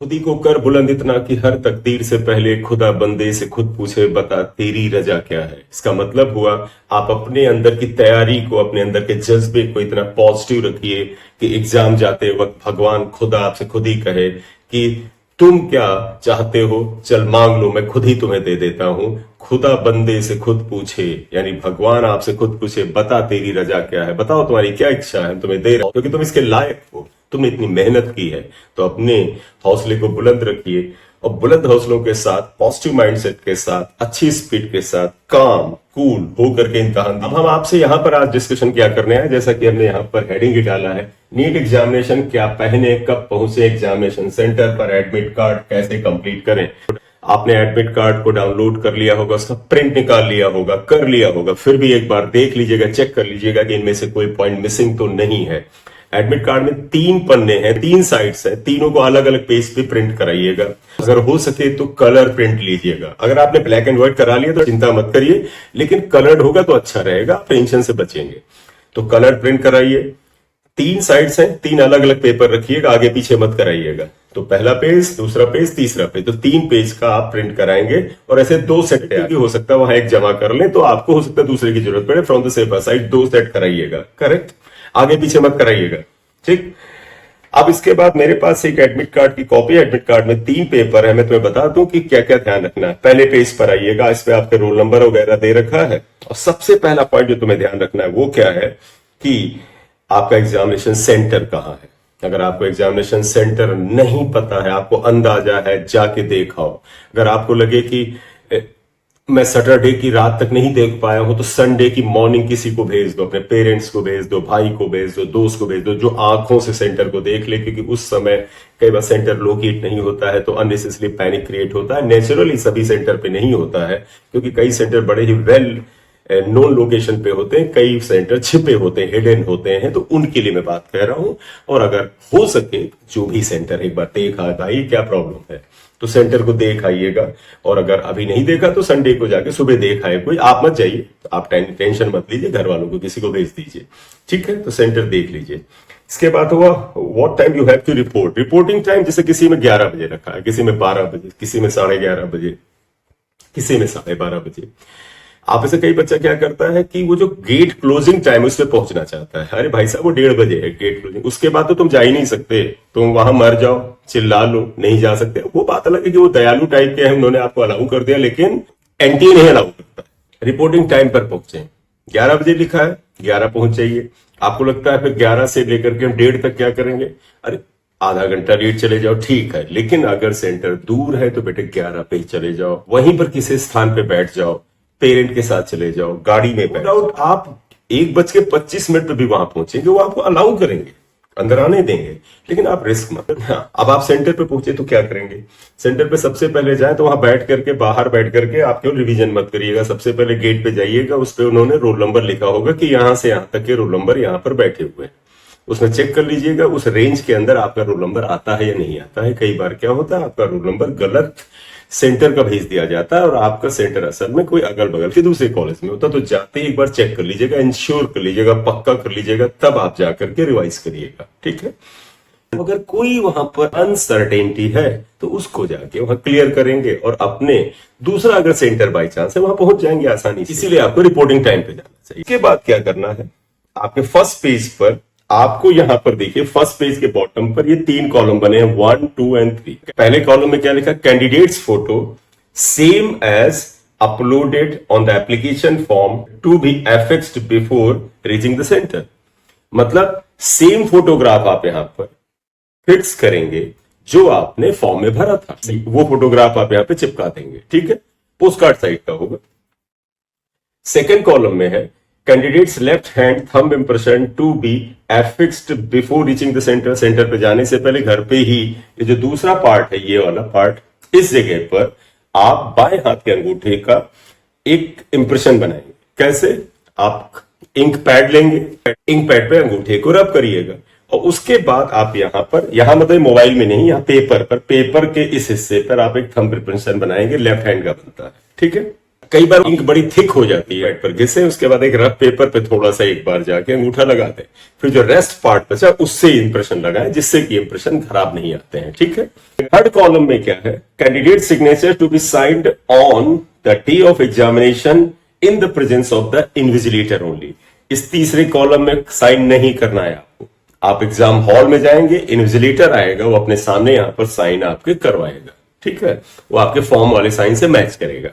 खुद ही को कर बुलंद इतना कि हर तकदीर से पहले खुदा बंदे से खुद पूछे बता तेरी रजा क्या है। इसका मतलब हुआ आप अपने अंदर की तैयारी को, अपने अंदर के जज्बे को इतना पॉजिटिव रखिए कि एग्जाम जाते वक्त भगवान खुदा आपसे खुद ही कहे कि तुम क्या चाहते हो, चल मांग लो, मैं खुद ही तुम्हें दे देता हूं। खुदा बंदे से खुद पूछे, यानी भगवान आपसे खुद पूछे बता तेरी रजा क्या है, बताओ तुम्हारी क्या इच्छा है, तुम्हें दे रहा हूं क्योंकि तुम इसके लायक हो, तुमने इतनी मेहनत की है। तो अपने हौसले को बुलंद रखिए और बुलंद हौसलों के साथ, पॉजिटिव माइंडसेट के साथ, अच्छी स्पीड के साथ, काम कूल होकर के इम्तिहान। अब हम आपसे यहाँ पर आज डिस्कशन क्या करने हैं, जैसा कि हमने यहाँ पर हेडिंग ही डाला है, नीट एग्जामिनेशन क्या पहने, कब पहुंचे एग्जामिनेशन सेंटर पर, एडमिट कार्ड कैसे कंप्लीट करें। आपने एडमिट कार्ड को डाउनलोड कर लिया होगा, उसका प्रिंट निकाल लिया होगा, कर लिया होगा, फिर भी एक बार देख लीजिएगा, चेक कर लीजिएगा कि इनमें से कोई पॉइंट मिसिंग तो नहीं है। एडमिट कार्ड में 3 पन्ने हैं, 3 साइड्स हैं, तीनों को अलग अलग पेज पे प्रिंट कराइएगा। अगर हो सके तो कलर प्रिंट लीजिएगा। अगर आपने ब्लैक एंड व्हाइट करा लिया तो चिंता मत करिए, लेकिन कलर्ड होगा तो अच्छा रहेगा, टेंशन से बचेंगे। तो कलर प्रिंट कराइए। 3 साइड्स हैं, 3 अलग अलग पेपर रखिएगा, आगे पीछे मत कराइएगा। तो पहला पेज, दूसरा पेज, तीसरा पेज, तो 3 पेज का आप प्रिंट कराएंगे और ऐसे 2 सेट है। हो सकता है वहां एक जमा कर लें तो आपको हो सकता है दूसरे की जरूरत पड़े, from the safer side 2 set कराइएगा। करेक्ट, आगे पीछे मत कराइएगा, ठीक। अब इसके बाद मेरे पास एक एडमिट कार्ड की कॉपी, एडमिट कार्ड में 3 पेपर है। मैं तुम्हें बता दूं कि क्या क्या ध्यान रखना है। पहले पेज पर आइएगा, इस पे आपके रोल नंबर वगैरह दे रखा है और सबसे पहला पॉइंट जो तुम्हें ध्यान रखना है वो क्या है कि आपका एग्जामिनेशन सेंटर कहाँ है। अगर आपको एग्जामिनेशन सेंटर नहीं पता है, आपको अंदाजा है, जाके देखाओ। अगर आपको लगे कि मैं सैटरडे की रात तक नहीं देख पाया हूं तो संडे की मॉर्निंग किसी को भेज दो, अपने पेरेंट्स को भेज दो, भाई को भेज दो, दोस्त को भेज दो, जो आंखों से सेंटर को देख ले, क्योंकि उस समय कई बार सेंटर लोकेट नहीं होता है तो अननेसेसरी पैनिक क्रिएट होता है। नेचुरली सभी सेंटर पे नहीं होता है क्योंकि कई सेंटर बड़े ही वेल नोन लोकेशन पे होते हैं, कई सेंटर छिपे होते हैं, हिडन होते हैं, तो उनके लिए मैं बात कह रहा हूं। और अगर हो सके जो भी सेंटर एक बार देखा भाई क्या प्रॉब्लम है तो सेंटर को देख आइएगा। और अगर अभी नहीं देखा तो संडे को जाके सुबह देख आए, कोई आप मत जाइए, आप टेंशन मत लीजिए, घर वालों को किसी को भेज दीजिए, ठीक है। तो सेंटर देख लीजिए। इसके बाद हुआ what time you have to report. Reporting time जैसे किसी में 11 बजे रखा है, किसी में 12 बजे, किसी में 11:30 बजे, किसी में 12:30 बजे। आप ऐसे कई बच्चा क्या करता है कि वो जो गेट क्लोजिंग टाइम उस पर पहुंचना चाहता है। अरे भाई साहब वो 1:30 बजे है गेट क्लोजिंग, उसके बाद तो तुम जा ही नहीं सकते, तुम वहां मर जाओ, चिल्ला लो, नहीं जा सकते। वो बात अलग है कि वो दयालु टाइप के हैं, उन्होंने आपको अलाउ कर दिया, लेकिन एंटी नहीं अलाउ करता। रिपोर्टिंग टाइम पर पहुंचे, 11 बजे लिखा है, 11 पहुंच जाइए। आपको लगता है फिर 11 से लेकर के हम 1:30 तक क्या करेंगे, अरे आधा घंटा लेट चले जाओ, ठीक है, लेकिन अगर सेंटर दूर है तो बेटे 11 पे ही चले जाओ, वहीं पर किसी स्थान पे बैठ जाओ, पेरेंट के साथ चले जाओ, गाड़ी में बैठ जाओ। आप 1:25 पे भी वहां पहुंचेंगे, वो आपको अलाउ करेंगे, अंदर आने देंगे, लेकिन आप रिस्क मत। हाँ, अब आप सेंटर पे पहुंचे तो क्या करेंगे, सेंटर पे सबसे पहले जाए तो वहां बैठ करके, बाहर बैठ करके आप केवल रिवीजन मत करिएगा। सबसे पहले गेट पे जाइएगा, उस पर उन्होंने रोल नंबर लिखा होगा कि यहां से यहां तक के रोल नंबर यहां पर बैठे हुए हैं, उसमें चेक कर लीजिएगा उस रेंज के अंदर आपका रोल नंबर आता है या नहीं आता है। कई बार क्या होता है आपका रोल नंबर गलत सेंटर का भेज दिया जाता है और आपका सेंटर असल में कोई अगल बगल के दूसरे कॉलेज में होता है। तो जाते ही एक बार चेक कर लीजिएगा, इंश्योर कर लीजिएगा, पक्का कर लीजिएगा, तब आप जाकर के रिवाइज करिएगा, ठीक है। अगर कोई वहां पर अनसर्टेनिटी है तो उसको जाके वहां क्लियर करेंगे और अपने दूसरा अगर सेंटर बाई चांस है वहां पहुंच जाएंगे आसानी से। इसीलिए आपको रिपोर्टिंग टाइम पे जाना चाहिए। इसके बाद क्या करना है, आपके फर्स्ट पेज पर आपको यहां पर देखिए, फर्स्ट पेज के बॉटम पर ये 3 कॉलम बने हैं, 1, 2 एंड 3। पहले कॉलम में क्या लिखा, candidates photo same as uploaded on the application form to be affixed before reaching the centre. मतलब सेम फोटोग्राफ आप यहां पर फिक्स करेंगे जो आपने फॉर्म में भरा था, वो फोटोग्राफ आप यहां पे चिपका देंगे, ठीक है। पोस्ट कार्ड साइज का होगा। सेकेंड कॉलम में है candidates left hand thumb impression to be affixed before reaching the centre. Centre पे जाने से पहले घर पे ही ये जो दूसरा पार्ट है, ये वाला पार्ट, इस जगह पर आप बाएं हाथ के अंगूठे का एक इंप्रेशन बनाएंगे। कैसे, आप इंक पैड लेंगे, इंक पैड पे अंगूठे को रब करिएगा और उसके बाद आप यहां पर, यहां मतलब मोबाइल में नहीं, यहां पेपर पर, पेपर के इस हिस्से पर आप एक थंब इंप्रेशन बनाएंगे, लेफ्ट हैंड का बनता है, ठीक है। कई बार इंक बड़ी थिक हो जाती है, पर घिसे उसके बाद एक रफ पेपर पे थोड़ा सा एक बार जाके अंगूठा लगा दे, फिर जो रेस्ट पार्ट बचा उससे इंप्रेशन लगाए, जिससे कि इंप्रेशन खराब नहीं आते हैं। ठीक है। थर्ड कॉलम में क्या है, candidate signature to be signed on the day of examination in the presence of the invigilator only. इस तीसरे कॉलम में साइन नहीं करना है आपको। आप एग्जाम हॉल में जाएंगे, इन्विजिलेटर आएगा, वो अपने सामने यहां पर साइन आपके करवाएगा। ठीक है। वो आपके फॉर्म वाले साइन से मैच करेगा,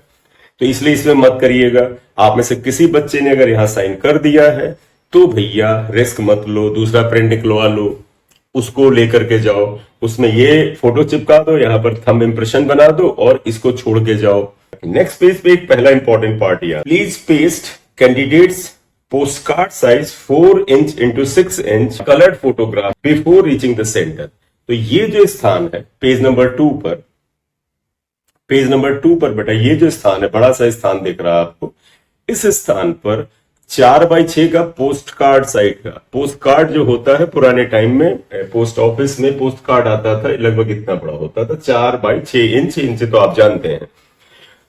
तो इसलिए इसमें मत करिएगा। आप में से किसी बच्चे ने अगर यहां साइन कर दिया है तो भैया रिस्क मत लो, दूसरा प्रिंट निकलवा लो, उसको लेकर के जाओ, उसमें ये फोटो चिपका दो, यहां पर थंब इंप्रेशन बना दो और इसको छोड़ के जाओ। नेक्स्ट पेज पे एक पहला इंपॉर्टेंट पार्ट यार, please paste candidates post card size 4 inch into 6 inch coloured photograph before reaching the centre. तो ये जो स्थान है पेज नंबर 2 पर, पेज नंबर 2 पर बेटा ये जो स्थान है, बड़ा सा स्थान दिख रहा है आपको, इस स्थान पर 4x6 का पोस्ट कार्ड साइज का, पोस्ट कार्ड जो होता है पुराने टाइम में पोस्ट ऑफिस में पोस्ट कार्ड आता था, लगभग इतना बड़ा होता था, 4x6 इंच। इंच तो आप जानते हैं।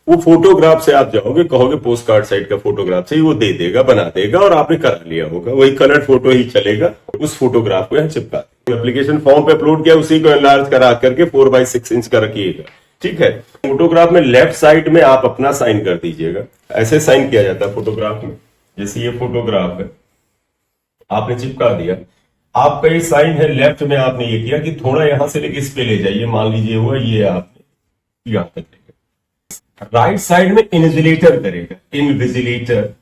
वो फोटोग्राफ से आप जाओगे, कहोगे पोस्ट कार्ड साइज का फोटोग्राफ से, वो दे देगा, बना देगा और आपने करा लिया होगा, वही कलर फोटो ही चलेगा। उस फोटोग्राफ को यहाँ चिपका देंगे, एप्लीकेशन फॉर्म पे अपलोड किया उसी को एनलार्ज करा करके 4x6 इंच का रखिएगा। ठीक है। फोटोग्राफ में लेफ्ट साइड में आप अपना साइन कर दीजिएगा, ऐसे साइन किया जाता है फोटोग्राफ में। जैसे ये फोटोग्राफ है, आपने चिपका दिया, आपका ये साइन है, लेफ्ट में आपने ये किया कि थोड़ा यहां से लेके इस पे ले जाइए, मान लीजिए हुआ ये आपने यहां तक लेके, राइट साइड में इन्विजिलेटर करेगा, इन्विजिलेटर,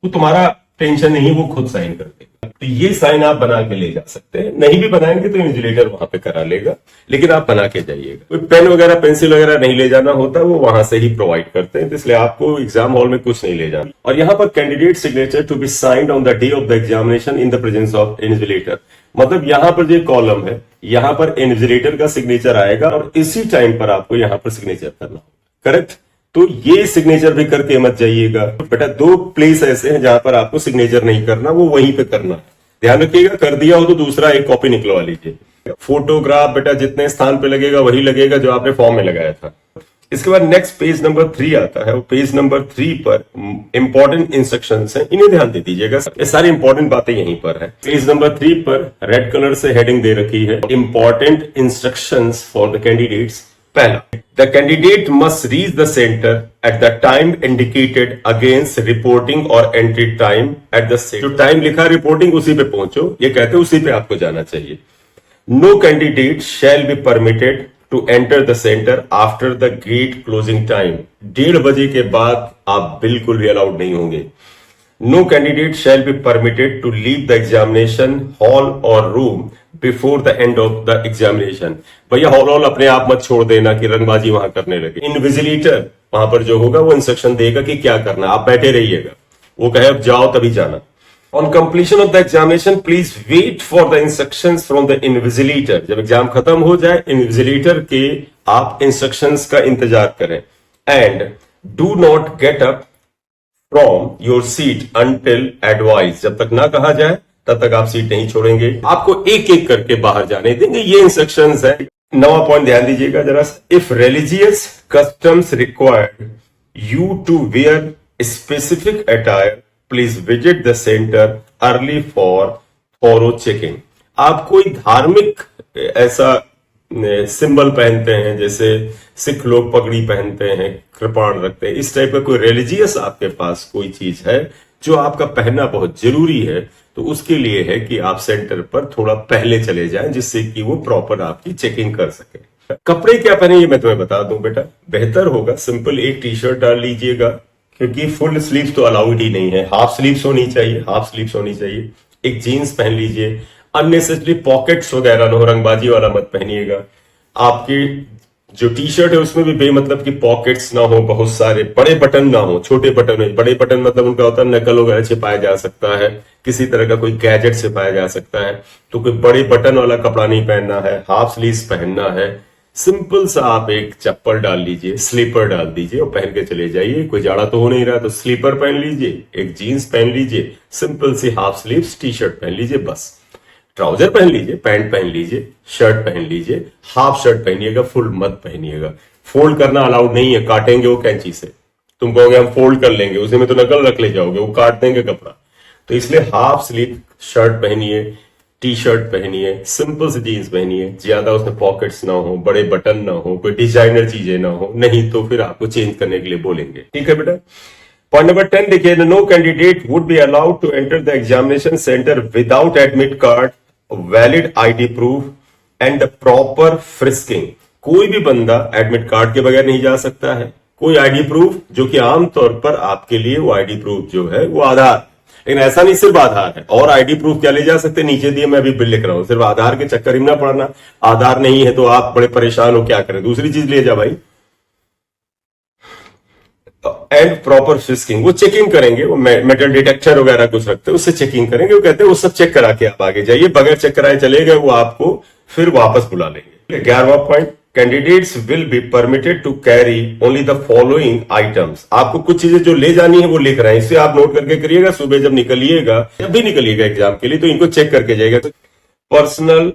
वो तुम्हारा टेंशन नहीं, वो खुद साइन कर देगा। तो ये साइन आप बना के ले जा सकते हैं, नहीं भी बनाएंगे तो इन्विजिलेटर वहां पे करा लेगा, लेकिन आप बना के जाइएगा। कोई पेन वगैरह पेंसिल वगैरह नहीं ले जाना होता, वो वहां से ही प्रोवाइड करते हैं, तो इसलिए आपको एग्जाम हॉल में कुछ नहीं ले जाना। और यहाँ पर candidate signature to be signed on the day of the examination in the presence of invigilator, मतलब यहां पर जो कॉलम है, यहां पर इन्विजिलेटर का सिग्नेचर आएगा और इसी टाइम पर आपको यहां पर सिग्नेचर करना होगा। करेक्ट। तो ये सिग्नेचर भी करके मत जाइएगा बेटा, 2 प्लेस ऐसे हैं जहां पर आपको सिग्नेचर नहीं करना, वो वहीं पे करना है, ध्यान रखिएगा। कर दिया हो तो दूसरा एक कॉपी निकलवा लीजिए। फोटोग्राफ बेटा जितने स्थान पे लगेगा वही लगेगा जो आपने फॉर्म में लगाया था। इसके बाद नेक्स्ट पेज नंबर 3 आता है, वो पेज नंबर 3 पर इंपॉर्टेंट इंस्ट्रक्शंस हैं, इन्हें ध्यान दे दीजिएगा, ये सारी इंपॉर्टेंट बातें यहीं पर है। पेज नंबर 3 पर रेड कलर से हेडिंग दे रखी है, important instructions for the candidates. पहला, the candidate must reach the centre at the time indicated against reporting और entry time at the centre. जो टाइम लिखा रिपोर्टिंग उसी पे पहुंचो, ये कहते हैं उसी पे आपको जाना चाहिए। No candidate shall be permitted to enter the centre after the gate closing time. 1:30 बजे के बाद आप बिल्कुल भी अलाउड नहीं होंगे। No candidate shall be permitted to leave the examination hall or room before the end of the examination. भैया hall अपने आप मत छोड़ देना कि रंगबाजी वहां करने लगे। इन्विजिलेटर वहां पर जो होगा वो इंस्ट्रक्शन देगा कि क्या करना, आप बैठे रहिएगा, वो कहे अब जाओ तभी जाना। On completion of the examination please wait for the instructions from the invigilator. जब एग्जाम खत्म हो जाए इन्विजिलेटर के आप इंस्ट्रक्शंस का इंतजार करें। And do not get up from your seat until advise. जब तक ना कहा जाए तब तक आप सीट नहीं छोड़ेंगे, आपको एक एक करके बाहर जाने देंगे। ये इंस्ट्रक्शंस है। 9वां पॉइंट ध्यान दीजिएगा जरा, if religious customs required you to wear specific attire please visit the centre early for thorough checking. आप कोई धार्मिक ऐसा सिंबल पहनते हैं, जैसे सिख लोग पगड़ी पहनते हैं, कृपाण रखते हैं, इस टाइप का कोई रिलीजियस आपके पास कोई चीज है जो आपका पहनना बहुत जरूरी है, तो उसके लिए है कि आप सेंटर पर थोड़ा पहले चले जाएं, जिससे कि वो प्रॉपर आपकी चेकिंग कर सके। कपड़े क्या पहने ये मैं तुम्हें बता दूं बेटा, बेहतर होगा सिंपल एक टी शर्ट डाल लीजिएगा, क्योंकि फुल स्लीव्स तो अलाउड ही नहीं है, हाफ स्लीव्स होनी चाहिए, हाफ स्लीव्स होनी चाहिए। एक जीन्स पहन लीजिए, अननेसेसरी पॉकेट्स वगैरह न हो, रंगबाजी वाला मत पहनिएगा। आपकी जो टी शर्ट है उसमें भी बेमतलब की पॉकेट्स ना हो, बहुत सारे बड़े बटन ना हो, छोटे बटन हो। बड़े बटन मतलब उनका होता है नकल वगैरह छिपाया जा सकता है, किसी तरह का कोई गैजेट छिपाया जा सकता है, तो कोई बड़े बटन वाला कपड़ा नहीं पहनना है, हाफ स्लीव्स पहनना है। सिंपल सा आप एक चप्पल डाल लीजिए, स्लीपर डाल दीजिए और पहन के चले जाइए। कोई जाड़ा तो हो नहीं रहा तो स्लीपर पहन लीजिए, एक जीन्स पहन लीजिए, सिंपल सी हाफ स्लीव्स टी शर्ट पहन लीजिए, बस। ट्राउजर पहन लीजिए, पैंट पहन लीजिए, शर्ट पहन लीजिए, हाफ शर्ट पहनिएगा, फुल मत पहनिएगा। फोल्ड करना अलाउड नहीं है, काटेंगे वो कैंची से, तुम कहोगे हम फोल्ड कर लेंगे, उसी में तो नकल रख ले जाओगे, वो काट देंगे कपड़ा। तो इसलिए हाफ स्लीव शर्ट पहनिए, टी शर्ट पहनिए, सिंपल सी जीन्स पहनिए, ज्यादा उसमें पॉकेट्स ना हो, बड़े बटन ना हो, कोई डिजाइनर चीजें ना हो, नहीं तो फिर आपको चेंज करने के लिए बोलेंगे। ठीक है बेटा। पॉइंट नंबर 10 देखिए, no candidate would be allowed to enter the examination centre without admit card, valid ID proof and the proper frisking. कोई भी बंदा एडमिट कार्ड के बगैर नहीं जा सकता है, कोई आईडी प्रूफ, जो कि आमतौर पर आपके लिए वो आईडी प्रूफ जो है वो आधार, लेकिन ऐसा नहीं सिर्फ आधार है, और आईडी प्रूफ क्या ले जा सकते हैं, नीचे दिए, मैं अभी बिल लिख रहा हूं, सिर्फ आधार के चक्कर में ना पड़ना। आधार नहीं है तो आप बड़े परेशान हो, क्या करें, दूसरी चीज ले जा भाई। एंड प्रॉपर फिस्किंग, वो चेकिंग करेंगे, वो मेटल डिटेक्टर वगैरह कुछ रखते हैं, उससे चेकिंग करेंगे। वो कहते हैं वो सब चेक करा के आप आगे जाइए, बगैर चेक कराए चले गए वो आपको फिर वापस बुला लेंगे। 11वां point, candidates will be permitted to carry only the following items. आपको कुछ चीजें जो ले जानी है वो लिख रहे हैं, इसे आप नोट करके करिएगा। सुबह जब निकलिएगा, जब भी निकलिएगा एग्जाम के लिए, तो इनको चेक करके जाइएगा। Personal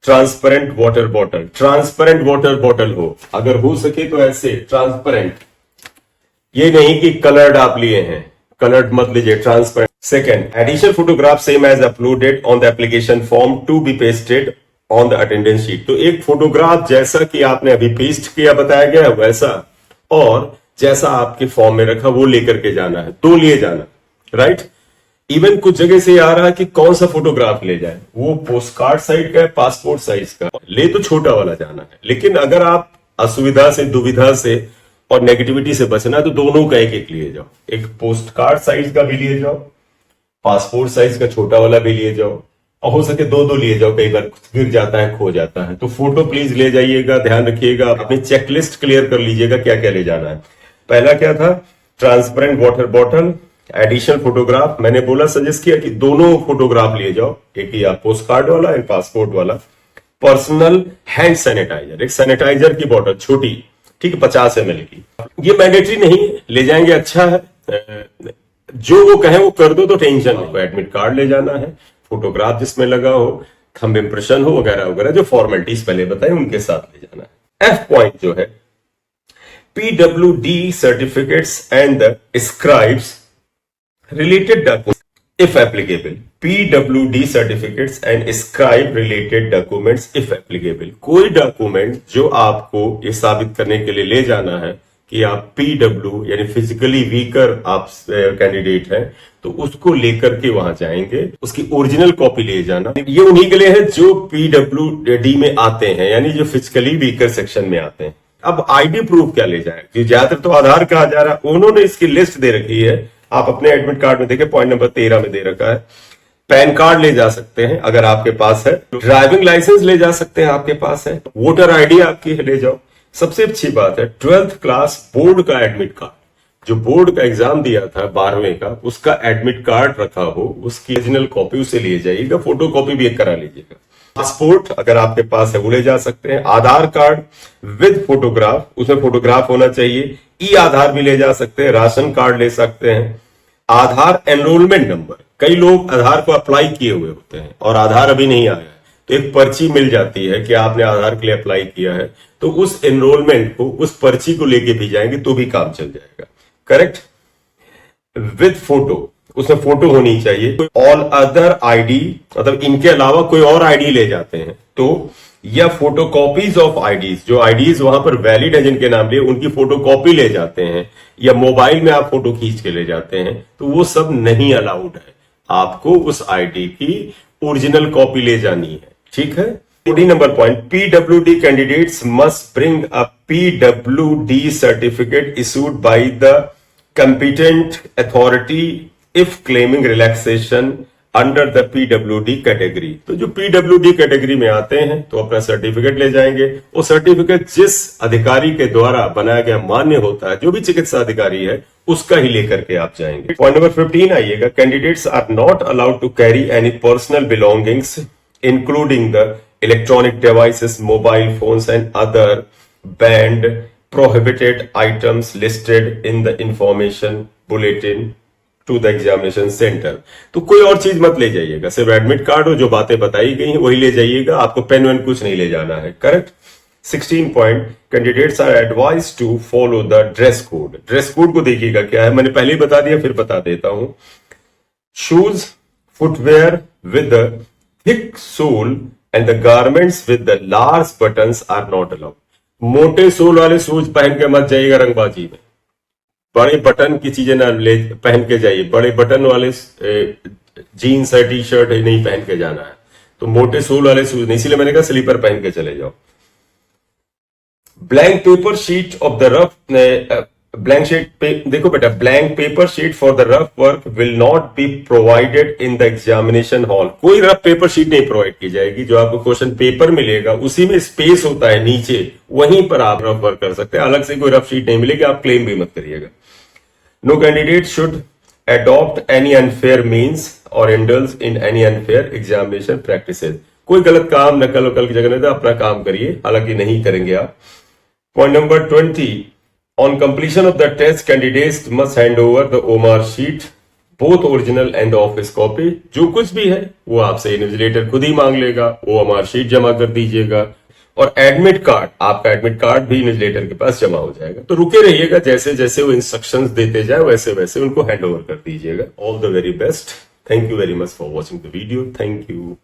transparent water bottle, transparent water bottle हो, अगर हो सके तो ऐसे ट्रांसपेरेंट, ये नहीं कि कलर्ड आप लिए हैं, कलर्ड मत लीजिए, transparent. Second, additional photograph same as uploaded on the application form to be pasted on the attendance sheet. तो एक फोटोग्राफ जैसा कि आपने अभी पेस्ट किया बताया गया वैसा, और जैसा आपके फॉर्म में रखा वो लेकर के जाना है, तो लिए जाना, राइट। इवन कुछ जगह से आ रहा है कि कौन सा फोटोग्राफ ले जाए, वो पोस्ट कार्ड साइज का है, पासपोर्ट साइज का, ले तो छोटा वाला जाना है। लेकिन अगर आप असुविधा से, दुविधा से और नेगेटिविटी से बचना है तो दोनों का एक एक लिए जाओ, एक पोस्ट कार्ड साइज का भी लिए जाओ, पासपोर्ट साइज का छोटा वाला भी लिए जाओ, और हो सके दो दो लिए जाओ, कई बार गिर जाता है, खो जाता है। तो फोटो प्लीज ले जाइएगा, ध्यान रखिएगा, अपनी चेकलिस्ट क्लियर कर लीजिएगा क्या क्या ले जाना है। पहला क्या था, transparent water bottle, additional photograph, मैंने बोला, सजेस्ट किया कि दोनों फोटोग्राफ लिए जाओ, एक ही आप पोस्ट कार्ड वाला, एक पासपोर्ट वाला। पर्सनल हैंड सैनिटाइजर, एक सैनिटाइजर की बोतल छोटी, ठीक है, 50 ml की। ये मैंडेटरी नहीं ले जाएंगे, अच्छा है, जो वो कहें वो कर दो तो टेंशन नहीं। एडमिट कार्ड ले जाना है, फोटोग्राफ जिसमें लगा हो, थंब इंप्रेशन हो, वगैरह वगैरह, जो फॉर्मेलिटीज पहले बताए उनके साथ ले जाना है। एफ पॉइंट जो है, PWD certificates and the scribes related documents if applicable, PWD certificates and scribe related documents if applicable। कोई डॉक्यूमेंट जो आपको ये साबित करने के लिए ले जाना है कि आप PW यानी फिजिकली वीकर आप कैंडिडेट हैं, तो उसको लेकर के वहां जाएंगे, उसकी ओरिजिनल कॉपी ले जाना। ये उन्हीं के लिए है जो PWD में आते हैं, यानी जो फिजिकली वीकर सेक्शन में आते हैं। अब आईडी प्रूफ क्या ले जाए, ज्यादातर तो आधार कहा जा रहा है, उन्होंने इसकी लिस्ट दे रखी है, आप अपने एडमिट कार्ड में देखें, पॉइंट नंबर 13 में दे रखा है। पैन कार्ड ले जा सकते हैं अगर आपके पास है, ड्राइविंग लाइसेंस ले जा सकते हैं आपके पास है, वोटर आईडी आपकी ले जाओ। सबसे अच्छी बात है 12th क्लास बोर्ड का एडमिट कार्ड, जो बोर्ड का एग्जाम दिया था 12वें का, उसका एडमिट कार्ड रखा हो, उसकी ओरिजिनल कॉपी उसे ले जाइएगा, फोटो कॉपी भी एक करा लीजिएगा। पासपोर्ट अगर आपके पास है वो ले जा सकते हैं। आधार कार्ड विद फोटोग्राफ, उसमें फोटोग्राफ होना चाहिए। ई आधार भी ले जा सकते हैं, राशन कार्ड ले सकते हैं। आधार एनरोलमेंट नंबर, कई लोग आधार को अप्लाई किए हुए होते हैं और आधार अभी नहीं आया है, तो एक पर्ची मिल जाती है कि आपने आधार के लिए अप्लाई किया है, तो उस एनरोलमेंट को, उस पर्ची को लेके भी जाएंगे तो भी काम चल जाएगा। करेक्ट। विद फोटो, उसमें फोटो होनी चाहिए। ऑल अदर आईडी, मतलब इनके अलावा कोई और आईडी ले जाते हैं तो, या फोटो कॉपीज ऑफ आईडीज, जो आईडीज वहां पर वैलिड है जिनके नाम लिए, उनकी फोटो कॉपी ले जाते हैं, या मोबाइल में आप फोटो खींच के ले जाते हैं, तो वो सब नहीं अलाउड है। आपको उस आईडी की ओरिजिनल कॉपी ले जानी है, ठीक है। 14 number point, PWD candidates must bring a PWD certificate issued by the competent authority if claiming relaxation under the PWD category. तो जो PWD कैटेगरी में आते हैं तो अपना सर्टिफिकेट ले जाएंगे। वो सर्टिफिकेट जिस अधिकारी के द्वारा बनाया गया मान्य होता है, जो भी चिकित्सा अधिकारी है, उसका ही लेकर के आप जाएंगे। पॉइंट नंबर 15 आइएगा, candidates are not allowed to carry any personal belongings including the electronic devices, mobile phones and other banned prohibited items listed in the information bulletin to the examination center। तो कोई और चीज मत ले जाइएगा, सिर्फ admit card हो, जो बातें बताई गई हैं वही ले जाइएगा, आपको पेन वेन कुछ नहीं ले जाना है। Correct. 16 point, candidates are advise to follow the dress code. Dress code को देखिएगा क्या है, मैंने पहले ही बता दिया, फिर बता देता हूं। Shoes, footwear with thick sole and the garments with the large buttons are not allowed. मोटे सोल वाले शूज पहन के मत जाइएगा रंगबाजी में, बड़े बटन की चीजें ना ले पहन के जाइए, बड़े बटन वाले जीन्स है, टी शर्ट है, नहीं पहन के जाना है। तो मोटे सोल वाले शूज नहीं, इसलिए मैंने कहा स्लीपर पहन के चले जाओ। Blank paper sheet of the rough, blank sheet पे देखो बेटा, blank paper sheet for the rough work will not be provided in the examination hall. कोई रफ पेपर शीट नहीं प्रोवाइड की जाएगी। जो आपको क्वेश्चन पेपर मिलेगा उसी में स्पेस होता है नीचे, वहीं पर आप रफ वर्क कर सकते हैं। अलग से कोई रफ शीट नहीं मिलेगी, आप क्लेम भी मत करिएगा। No candidate should adopt any unfair means or indulge in any unfair examination practices। कोई गलत काम नकल वकल की जगह नहीं, तो अपना काम करिए, हालांकि नहीं करेंगे आप। Point number 20, on completion of the test candidates must hand over the OMR sheet, both original and the office copy। जो कुछ भी है वो आपसे इन्विजिलेटर खुद ही मांग लेगा, OMR शीट जमा कर दीजिएगा, और एडमिट कार्ड, आपका एडमिट कार्ड भी इन्विजिलेटर के पास जमा हो जाएगा। तो रुके रहिएगा, जैसे जैसे वो इंस्ट्रक्शंस देते जाए वैसे वैसे उनको हैंड ओवर कर दीजिएगा। All the very best. Thank you very much for watching the video. Thank you.